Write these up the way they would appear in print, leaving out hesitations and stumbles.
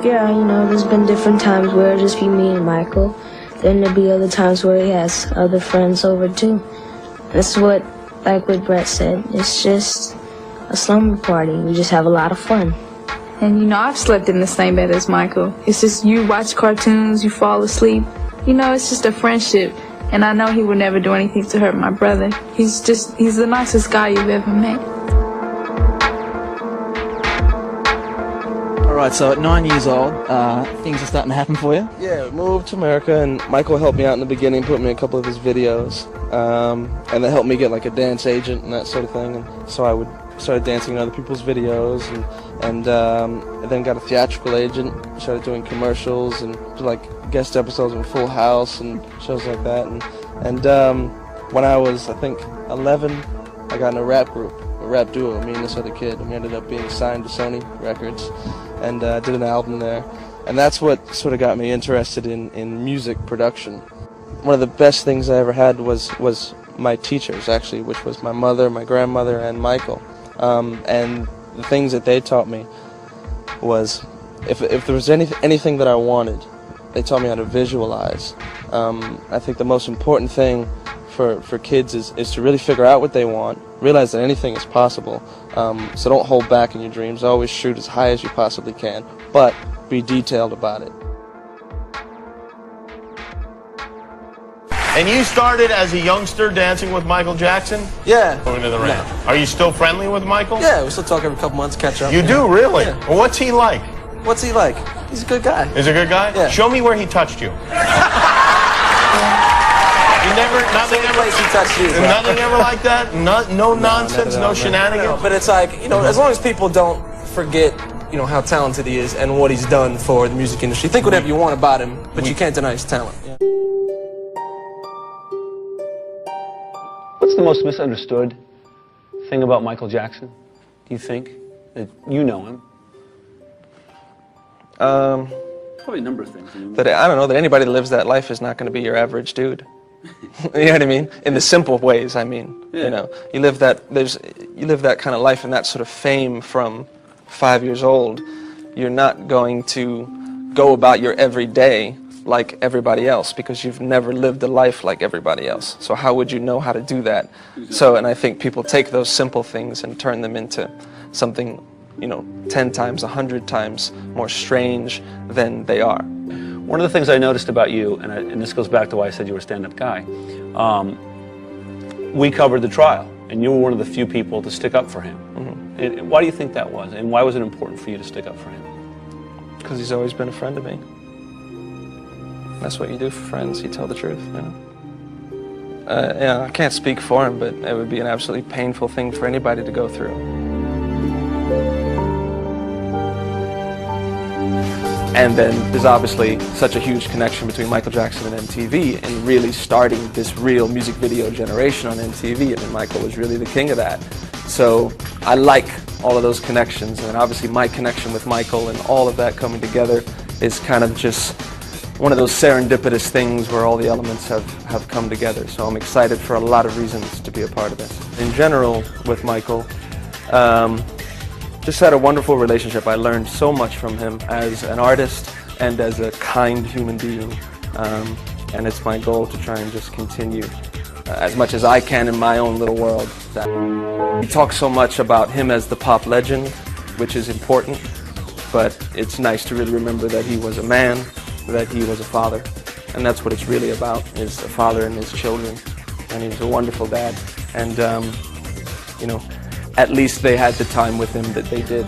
Yeah, there's been different times where it'll just be me and Michael. Then there'll be other times where he has other friends over too. That's what, like what Brett said, it's just a slumber party. We just have a lot of fun. And I've slept in the same bed as Michael. It's just you watch cartoons, you fall asleep. It's just a friendship. And I know he would never do anything to hurt my brother. He's the nicest guy you've ever met. All right, so at 9 years old, things are starting to happen for you? Yeah, I moved to America, and Michael helped me out in the beginning, put me in a couple of his videos, and that helped me get like a dance agent and that sort of thing. And so I would started dancing in other people's videos, and then got a theatrical agent, started doing commercials and like guest episodes in Full House and shows like that. And when I was, I think, 11, I got in a rap group, a rap duo, me and this other kid, and we ended up being signed to Sony Records and did an album there. And that's what sort of got me interested in music production. One of the best things I ever had was my teachers, actually, which was my mother, my grandmother, and Michael. And the things that they taught me was, if there was anything that I wanted, they taught me how to visualize. I think the most important thing for kids is to really figure out what they want, realize that anything is possible. So don't hold back in your dreams. Always shoot as high as you possibly can, but be detailed about it. And you started as a youngster dancing with Michael Jackson? Yeah. Going to the ring. Are you still friendly with Michael? Yeah, we still talk every couple months, catch up. You do, really? Yeah. Well, what's he like? What's he like? He's a good guy. He's a good guy? Yeah. Show me where he touched you. Nothing ever, he touched you, nothing ever like that? No nonsense, no shenanigans? No, but it's like, as long as people don't forget, how talented he is and what he's done for the music industry. Think whatever you want about him, but you can't deny his talent. Yeah. What's the most misunderstood thing about Michael Jackson, do you think, that you know him? Probably a number of things. That I don't know, that anybody that lives that life is not going to be your average dude. You know what I mean? In the simple ways, I mean. Yeah. You live that kind of life and that sort of fame from 5 years old. You're not going to go about your everyday like everybody else, because you've never lived a life like everybody else. So how would you know how to do that? And I think people take those simple things and turn them into something, 10 times, 100 times more strange than they are. One of the things I noticed about you, and this goes back to why I said you were a stand-up guy, we covered the trial, and you were one of the few people to stick up for him. Mm-hmm. Why do you think that was, and why was it important for you to stick up for him? Because he's always been a friend to me. That's what you do for friends, you tell the truth. I can't speak for him, but it would be an absolutely painful thing for anybody to go through. And then there's obviously such a huge connection between Michael Jackson and MTV and really starting this real music video generation on MTV. I mean, Michael was really the king of that. So I like all of those connections, and obviously my connection with Michael and all of that coming together is kind of just one of those serendipitous things where all the elements have come together. So I'm excited for a lot of reasons to be a part of this. In general, with Michael, just had a wonderful relationship. I learned so much from him as an artist and as a kind human being. And it's my goal to try and just continue as much as I can in my own little world. We talk so much about him as the pop legend, which is important, but it's nice to really remember that he was a man, that he was a father, and that's what it's really about, is a father and his children. And he was a wonderful dad, and at least they had the time with him that they did.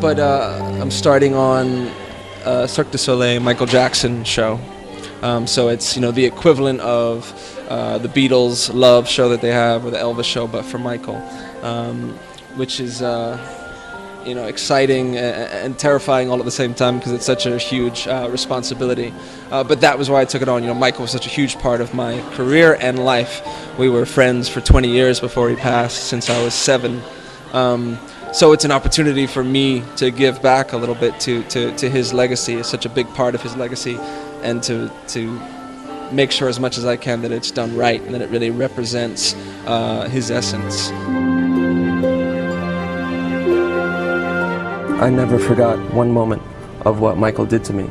But I'm starting on Cirque du Soleil Michael Jackson show. So it's the equivalent of the Beatles Love show that they have, or the Elvis show, but for Michael, which is exciting and terrifying all at the same time, because it's such a huge responsibility. But that was why I took it on. Michael was such a huge part of my career and life. We were friends for 20 years before he passed, since I was 7. So it's an opportunity for me to give back a little bit to his legacy. It's such a big part of his legacy, and to make sure as much as I can that it's done right and that it really represents his essence. I never forgot one moment of what Michael did to me,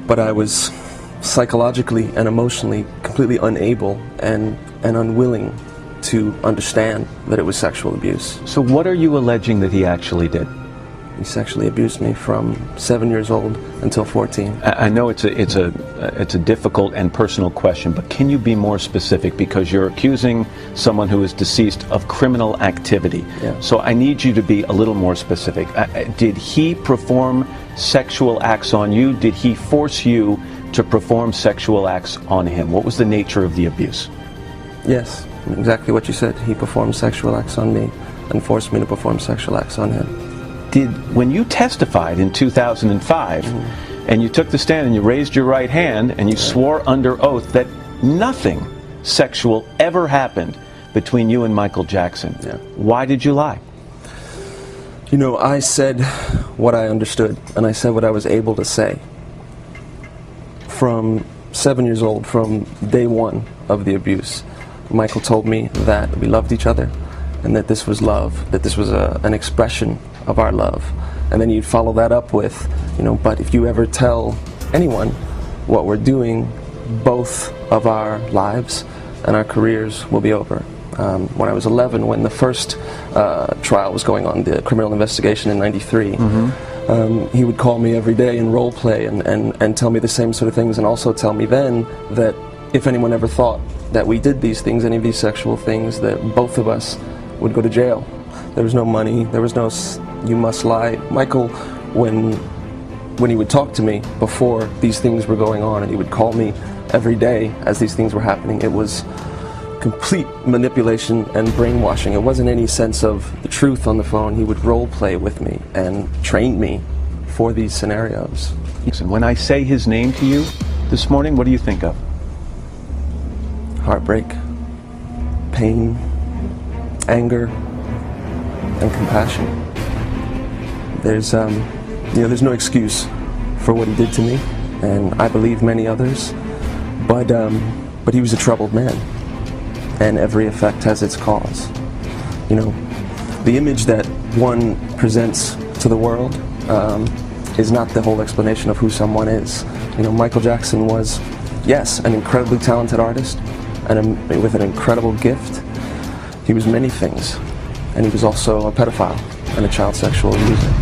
but I was psychologically and emotionally completely unable and unwilling to understand that it was sexual abuse. So what are you alleging that he actually did? He sexually abused me from 7 years old until 14. I know it's a difficult and personal question, but can you be more specific, because you're accusing someone who is deceased of criminal activity? Yeah. So I need you to be a little more specific. Did he perform sexual acts on you? Did he force you to perform sexual acts on him? What was the nature of the abuse? Yes, exactly what you said. He performed sexual acts on me and forced me to perform sexual acts on him. When you testified in 2005, and you took the stand and you raised your right hand and you swore under oath that nothing sexual ever happened between you and Michael Jackson, why did you lie? You know, I said what I understood, and I said what I was able to say. From 7 years old, from day one of the abuse, Michael told me that we loved each other and that this was love, that this was an expression of our love. And then you'd follow that up with, you know, but if you ever tell anyone what we're doing, both of our lives and our careers will be over. When I was 11, when the first trial was going on, the criminal investigation in '93, he would call me every day and role play and tell me the same sort of things, and also tell me then that if anyone ever thought that we did these things, any of these sexual things, that both of us would go to jail. There was no money, there was no you must lie. Michael, when he would talk to me before these things were going on, and he would call me every day as these things were happening, it was complete manipulation and brainwashing. It wasn't any sense of the truth on the phone. He would role play with me and train me for these scenarios. And when I say his name to you this morning, what do you think of? Heartbreak, pain, anger, and compassion. There's there's no excuse for what he did to me, and I believe many others, but he was a troubled man, and every effect has its cause. You know, the image that one presents to the world is not the whole explanation of who someone is. You know, Michael Jackson was, yes, an incredibly talented artist, and with an incredible gift. He was many things, and he was also a pedophile and a child sexual abuser.